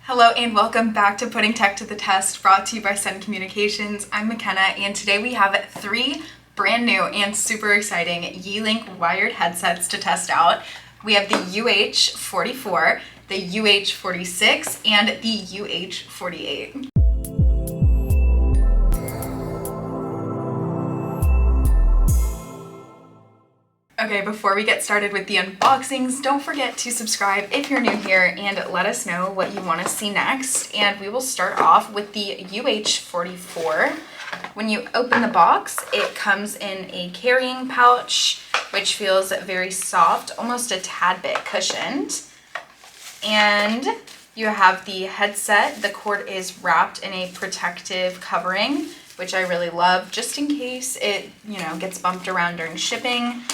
Hello and welcome back to Putting Tech to the Test, brought to you by Sencommunications. I'm McKenna, and today we have 3 brand new and super exciting Yealink wired headsets to test out. We have the UH44, the UH46, and the UH48. Okay, before we get started with the unboxings, don't forget to subscribe if you're new here and let us know what you want to see next. And we will start off with the UH44. When you open the box, it comes in a carrying pouch, which feels very soft, almost a tad bit cushioned. And you have the headset. The cord is wrapped in a protective covering, which I really love, just in case it, gets bumped around during shipping.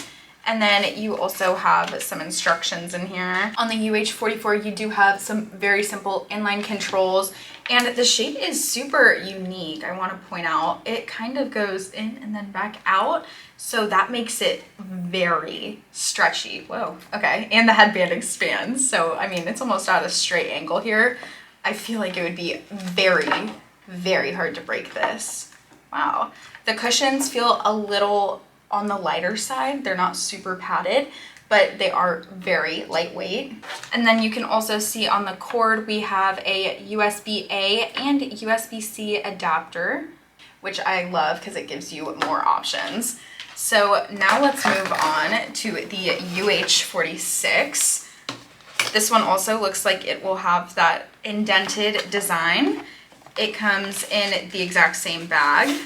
And then you also have some instructions in here. On the UH44, you do have some very simple inline controls, and the shape is super unique. I want to point out, it kind of goes in and then back out, so that makes it very stretchy. Whoa, okay. And the headband expands, so I mean, it's almost at a straight angle here. I feel like it would be very, very hard to break this. Wow. The cushions feel a little on the lighter side. They're not super padded, but they are very lightweight. And then you can also see on the cord, we have a USB-A and USB-C adapter, which I love because it gives you more options. So now let's move on to the UH46. This one also looks like it will have that indented design. It comes in the exact same bag.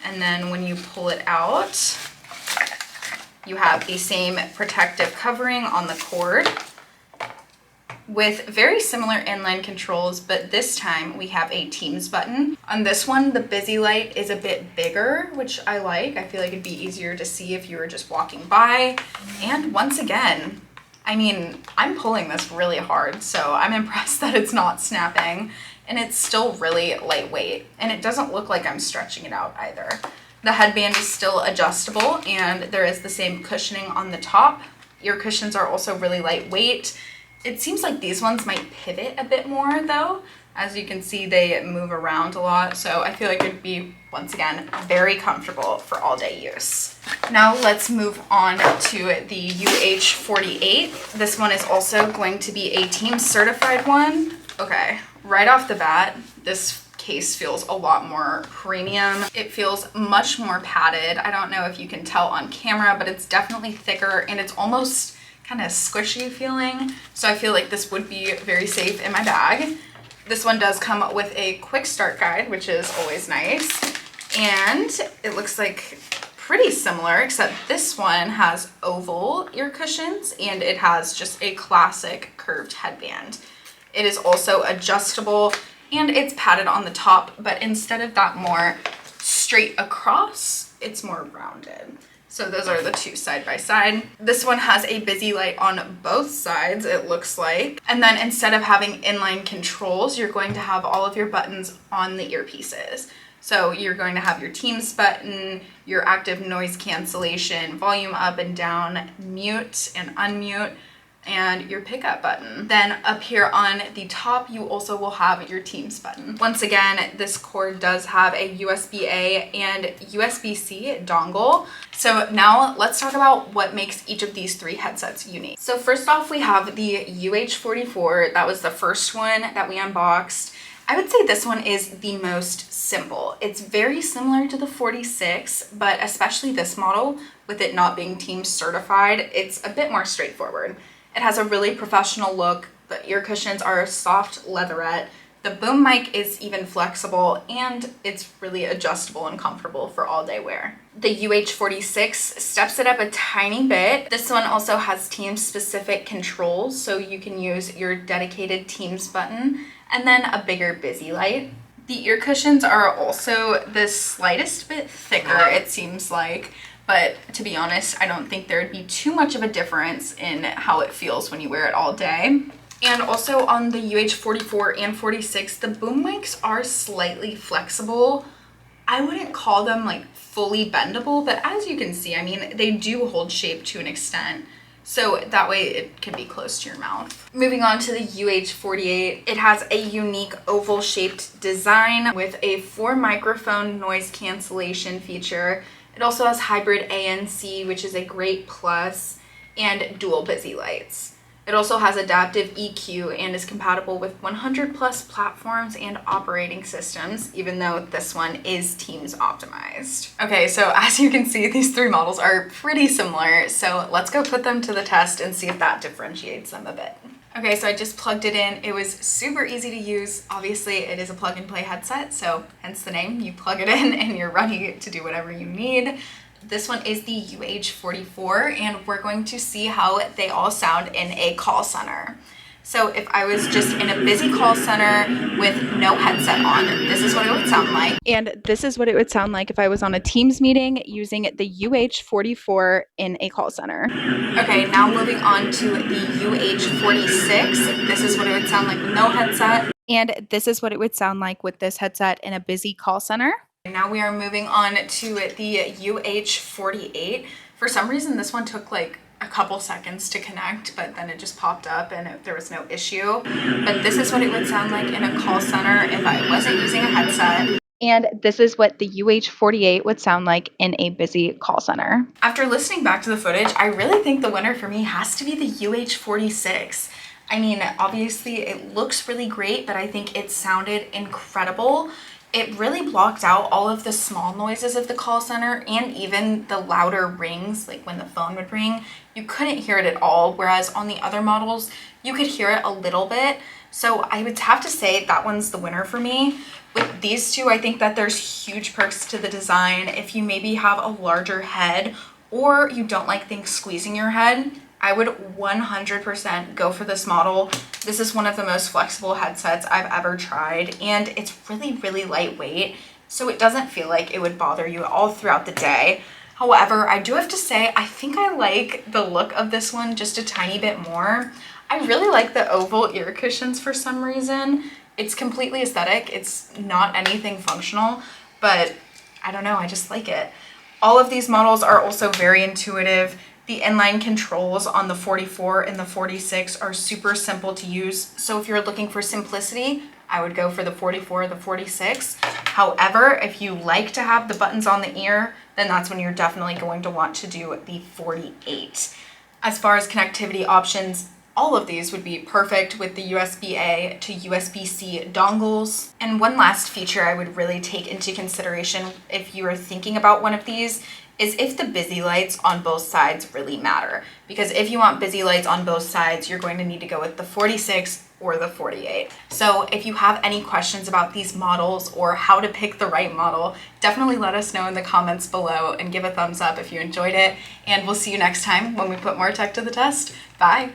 And then when you pull it out, you have the same protective covering on the cord with very similar inline controls, but this time we have a Teams button. On this one, the busy light is a bit bigger, which I like. I feel like it'd be easier to see if you were just walking by. And once again, I mean, I'm pulling this really hard, so I'm impressed that it's not snapping, and it's still really lightweight, and it doesn't look like I'm stretching it out either. The headband is still adjustable, and there is the same cushioning on the top. Ear cushions are also really lightweight. It seems like these ones might pivot a bit more though. As you can see, they move around a lot, so I feel like it'd be, once again, very comfortable for all day use. Now let's move on to the UH48. This one is also going to be a Teams certified one. Okay, right off the bat, this case feels a lot more premium. It feels much more padded. I don't know if you can tell on camera, but it's definitely thicker and it's almost kind of squishy feeling. So I feel like this would be very safe in my bag. This one does come with a quick start guide, which is always nice. And it looks like pretty similar, except this one has oval ear cushions and it has just a classic curved headband. It is also adjustable, and it's padded on the top, but instead of that more straight across, it's more rounded. So those are the two side by side. This one has a busy light on both sides, it looks like. And then instead of having inline controls, you're going to have all of your buttons on the earpieces. So you're going to have your Teams button, your active noise cancellation, volume up and down, mute and unmute, and your pickup button. Then up here on the top, you also will have your Teams button. Once again, this cord does have a USB-A and USB-C dongle. So now let's talk about what makes each of these 3 headsets unique. So first off, we have the UH44. That was the first one that we unboxed. I would say this one is the most simple. It's very similar to the 46, but especially this model, with it not being Teams certified, it's a bit more straightforward. It has a really professional look. The ear cushions are a soft leatherette. The boom mic is even flexible, and it's really adjustable and comfortable for all day wear. The UH46 steps it up a tiny bit. This one also has Teams specific controls, so you can use your dedicated Teams button and then a bigger busy light. The ear cushions are also the slightest bit thicker, it seems like. But to be honest, I don't think there would be too much of a difference in how it feels when you wear it all day. And also on the UH44 and 46, the boom mics are slightly flexible. I wouldn't call them like fully bendable, but as you can see, I mean, they do hold shape to an extent. so that way it can be close to your mouth. Moving on to the UH48, it has a unique oval shaped design with a 4 microphone noise cancellation feature. It also has hybrid ANC, which is a great plus, and dual busy lights. It also has adaptive EQ and is compatible with 100 plus platforms and operating systems, even though this one is Teams optimized. Okay, so as you can see, these 3 models are pretty similar, so let's go put them to the test and see if that differentiates them a bit. Okay, so I just plugged it in. It was super easy to use. Obviously, it is a plug and play headset, so hence the name. You plug it in and you're ready to do whatever you need. This one is the UH44, and we're going to see how they all sound in a call center. So if I was just in a busy call center with no headset on, this is what it would sound like. And this is what it would sound like if I was on a Teams meeting using the UH44 in a call center. Okay, now moving on to the UH46. This is what it would sound like with no headset. And this is what it would sound like with this headset in a busy call center. Now we are moving on to the UH48. For some reason, this one took like a couple seconds to connect, but then it just popped up and there was no issue. But this is what it would sound like in a call center if I wasn't using a headset. And this is what the UH48 would sound like in a busy call center. After listening back to the footage, I really think the winner for me has to be the UH46. I mean, obviously it looks really great, but I think it sounded incredible. It really blocked out all of the small noises of the call center and even the louder rings, like when the phone would ring. You couldn't hear it at all, whereas on the other models, you could hear it a little bit. So I would have to say that one's the winner for me. With these two, I think that there's huge perks to the design. If you maybe have a larger head or you don't like things squeezing your head, I would 100% go for this model. This is one of the most flexible headsets I've ever tried, and it's really, really lightweight, so it doesn't feel like it would bother you all throughout the day. However, I do have to say, I think I like the look of this one just a tiny bit more. I really like the oval ear cushions for some reason. It's completely aesthetic. It's not anything functional, but I don't know, I just like it. All of these models are also very intuitive. The inline controls on the 44 and the 46 are super simple to use. So if you're looking for simplicity, I would go for the 44 or the 46. However, if you like to have the buttons on the ear, then that's when you're definitely going to want to do the 48. As far as connectivity options, all of these would be perfect with the USB-A to USB-C dongles. And one last feature I would really take into consideration if you are thinking about one of these is if the busy lights on both sides really matter. Because if you want busy lights on both sides, you're going to need to go with the 46 or the 48. So if you have any questions about these models or how to pick the right model, definitely let us know in the comments below and give a thumbs up if you enjoyed it. And we'll see you next time when we put more tech to the test. Bye.